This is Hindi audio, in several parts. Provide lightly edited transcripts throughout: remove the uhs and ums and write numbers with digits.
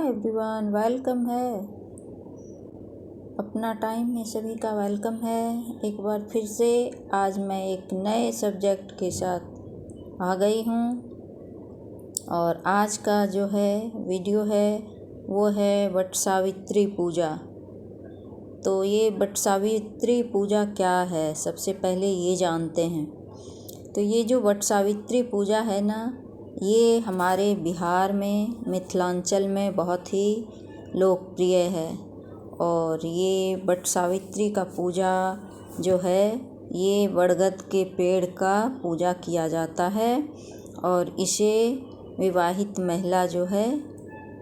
एवरीवन, वेलकम है। अपना टाइम में सभी का वेलकम है। एक बार फिर से आज मैं एक नए सब्जेक्ट के साथ आ गई हूँ और आज का जो है वीडियो है वो है वट सावित्री पूजा। तो ये वट सावित्री पूजा क्या है, सबसे पहले ये जानते हैं। तो ये जो वट सावित्री पूजा है ना, ये हमारे बिहार में मिथिलांचल में बहुत ही लोकप्रिय है। और ये वट सावित्री का पूजा जो है ये बरगद के पेड़ का पूजा किया जाता है और इसे विवाहित महिला जो है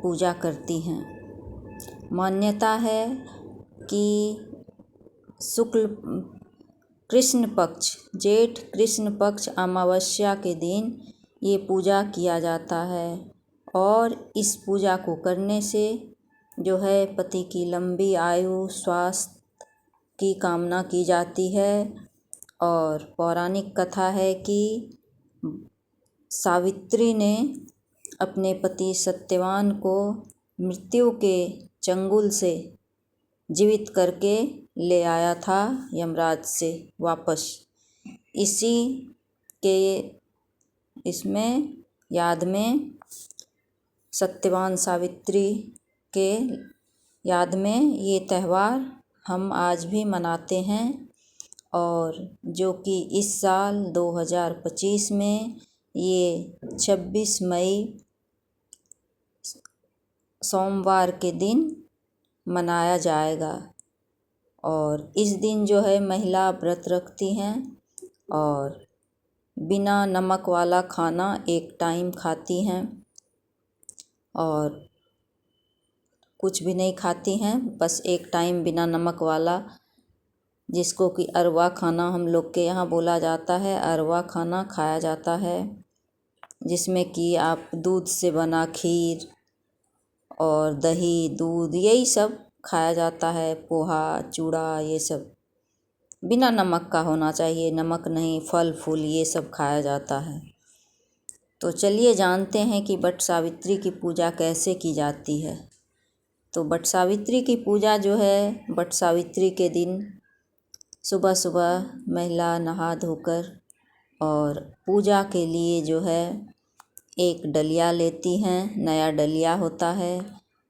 पूजा करती हैं। मान्यता है कि शुक्ल कृष्ण पक्ष जेठ कृष्ण पक्ष अमावस्या के दिन ये पूजा किया जाता है और इस पूजा को करने से जो है पति की लंबी आयु स्वास्थ्य की कामना की जाती है। और पौराणिक कथा है कि सावित्री ने अपने पति सत्यवान को मृत्यु के चंगुल से जीवित करके ले आया था यमराज से वापस। इसी के इसमें याद में सत्यवान सावित्री के याद में ये त्यौहार हम आज भी मनाते हैं। और जो कि इस साल 2025 में ये 26 मई सोमवार के दिन मनाया जाएगा। और इस दिन जो है महिला व्रत रखती हैं और बिना नमक वाला खाना एक टाइम खाती हैं और कुछ भी नहीं खाती हैं, बस एक टाइम बिना नमक वाला, जिसको कि अरवा खाना हम लोग के यहाँ बोला जाता है। अरवा खाना खाया जाता है जिसमें कि आप दूध से बना खीर और दही दूध यही सब खाया जाता है। पोहा चूड़ा ये सब बिना नमक का होना चाहिए, नमक नहीं, फल फूल ये सब खाया जाता है। तो चलिए जानते हैं कि वट सावित्री की पूजा कैसे की जाती है। तो वट सावित्री की पूजा जो है, वट सावित्री के दिन सुबह सुबह महिला नहा धोकर और पूजा के लिए जो है एक डलिया लेती हैं, नया डलिया होता है,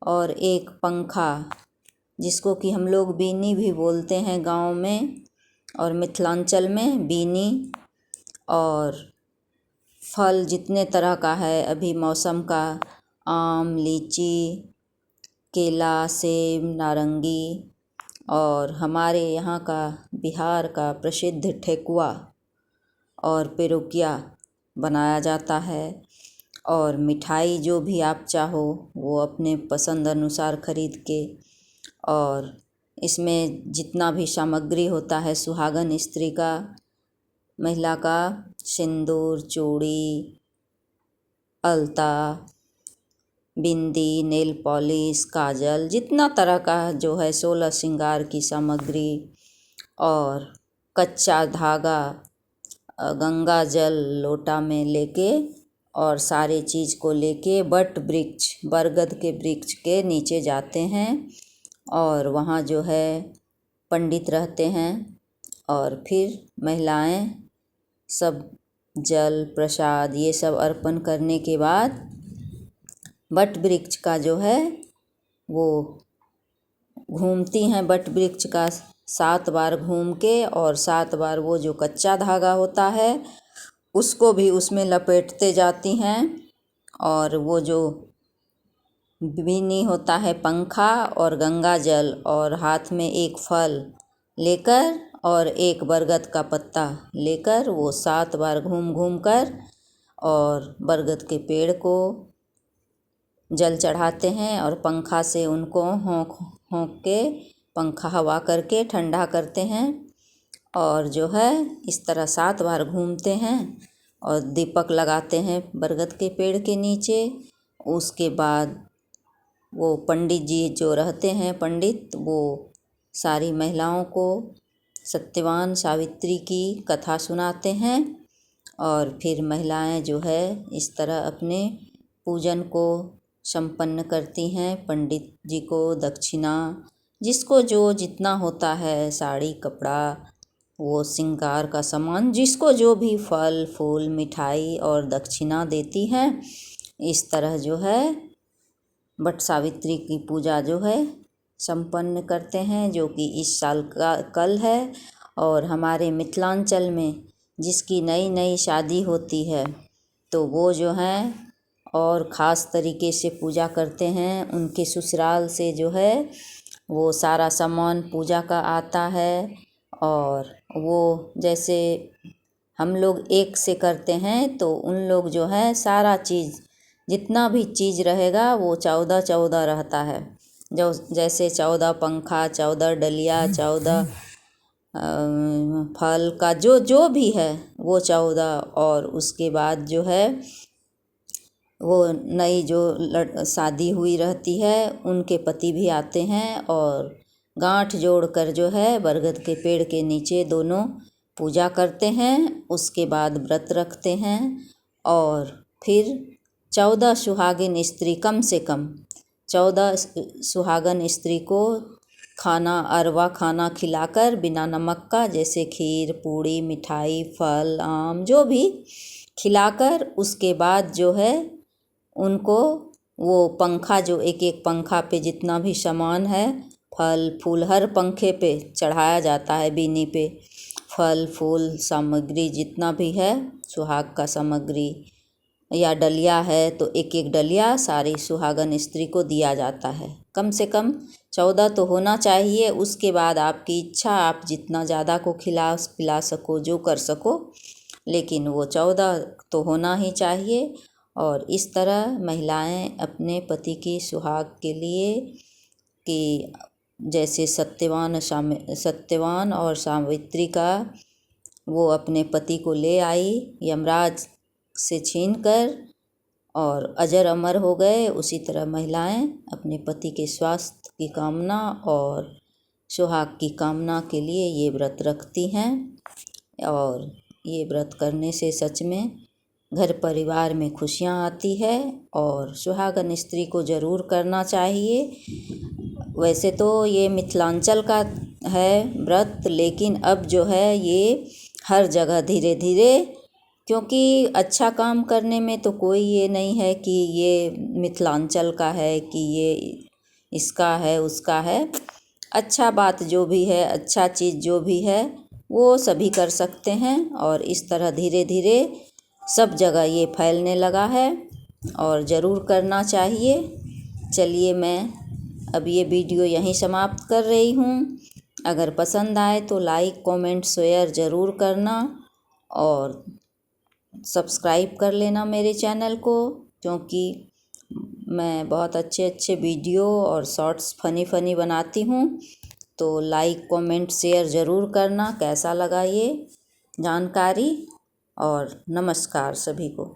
और एक पंखा जिसको कि हम लोग बीनी भी बोलते हैं गांव में और मिथिलांचल में बीनी। और फल जितने तरह का है अभी मौसम का, आम लीची केला सेब नारंगी, और हमारे यहाँ का बिहार का प्रसिद्ध ठेकुआ और पिरुकिया बनाया जाता है। और मिठाई जो भी आप चाहो वो अपने पसंद अनुसार खरीद के, और इसमें जितना भी सामग्री होता है सुहागन स्त्री का, महिला का सिंदूर चूड़ी अलता बिंदी नेल पॉलिश काजल, जितना तरह का जो है 16 श्रृंगार की सामग्री, और कच्चा धागा गंगा जल लोटा में लेके और सारे चीज़ को लेके वट वृक्ष बरगद के वृक्ष के नीचे जाते हैं। और वहाँ जो है पंडित रहते हैं और फिर महिलाएं सब जल प्रसाद ये सब अर्पण करने के बाद वट वृक्ष का जो है वो घूमती हैं। वट वृक्ष का 7 बार घूम के और 7 बार वो जो कच्चा धागा होता है उसको भी उसमें लपेटते जाती हैं। और वो जो बीनी होता है पंखा और गंगा जल और हाथ में एक फल लेकर और एक बरगद का पत्ता लेकर वो 7 बार घूम घूम कर और बरगद के पेड़ को जल चढ़ाते हैं और पंखा से उनको होंक होंक के पंखा हवा करके ठंडा करते हैं। और जो है इस तरह 7 बार घूमते हैं और दीपक लगाते हैं बरगद के पेड़ के नीचे। उसके बाद वो पंडित जी जो रहते हैं पंडित, वो सारी महिलाओं को सत्यवान सावित्री की कथा सुनाते हैं और फिर महिलाएं जो है इस तरह अपने पूजन को संपन्न करती हैं। पंडित जी को दक्षिणा, जिसको जो जितना होता है, साड़ी कपड़ा, वो श्रृंगार का सामान, जिसको जो भी फल फूल मिठाई और दक्षिणा देती हैं। इस तरह जो है वट सावित्री की पूजा जो है संपन्न करते हैं, जो कि इस साल का कल है। और हमारे मिथिलांचल में जिसकी नई नई शादी होती है तो वो जो हैं और ख़ास तरीके से पूजा करते हैं। उनके ससुराल से जो है वो सारा सामान पूजा का आता है। और वो जैसे हम लोग एक से करते हैं तो उन लोग जो है सारा चीज़, जितना भी चीज़ रहेगा वो 14 रहता है। जो जैसे 14 पंखा, 14 डलिया, 14 फल का जो जो भी है वो 14। और उसके बाद जो है वो नई जो शादी हुई रहती है उनके पति भी आते हैं और गांठ जोड़कर जो है बरगद के पेड़ के नीचे दोनों पूजा करते हैं। उसके बाद व्रत रखते हैं और फिर 14 सुहागिन स्त्री, कम से कम 14 सुहागन स्त्री को खाना, अरवा खाना खिलाकर बिना नमक का, जैसे खीर पूड़ी मिठाई फल आम जो भी खिलाकर, उसके बाद जो है उनको वो पंखा, जो एक एक पंखा पे जितना भी सामान है, फल फूल हर पंखे पे चढ़ाया जाता है। बीनी पे फल फूल सामग्री जितना भी है, सुहाग का सामग्री या डलिया है तो एक एक डलिया सारी सुहागन स्त्री को दिया जाता है। कम से कम 14 तो होना चाहिए। उसके बाद आपकी इच्छा, आप जितना ज़्यादा को खिला पिला सको, जो कर सको, लेकिन वो 14 तो होना ही चाहिए। और इस तरह महिलाएं अपने पति की सुहाग के लिए कि जैसे सत्यवान और सावित्री का वो अपने पति को ले आई यमराज से छीनकर और अजर अमर हो गए, उसी तरह महिलाएं अपने पति के स्वास्थ्य की कामना और सुहाग की कामना के लिए ये व्रत रखती हैं। और ये व्रत करने से सच में घर परिवार में खुशियाँ आती है और सुहागन स्त्री को ज़रूर करना चाहिए। वैसे तो ये मिथिलांचल का है व्रत, लेकिन अब जो है ये हर जगह धीरे धीरे, क्योंकि अच्छा काम करने में तो कोई ये नहीं है कि ये मिथिलांचल का है कि ये इसका है उसका है। अच्छा बात जो भी है, अच्छा चीज़ जो भी है वो सभी कर सकते हैं। और इस तरह धीरे धीरे सब जगह ये फैलने लगा है और ज़रूर करना चाहिए। चलिए मैं अब ये वीडियो यहीं समाप्त कर रही हूँ। अगर पसंद आए तो लाइक कमेंट शेयर ज़रूर करना और सब्सक्राइब कर लेना मेरे चैनल को, क्योंकि मैं बहुत अच्छे अच्छे वीडियो और शॉर्ट्स फ़नी बनाती हूँ। तो लाइक कमेंट शेयर ज़रूर करना। कैसा लगा ये जानकारी। और नमस्कार सभी को।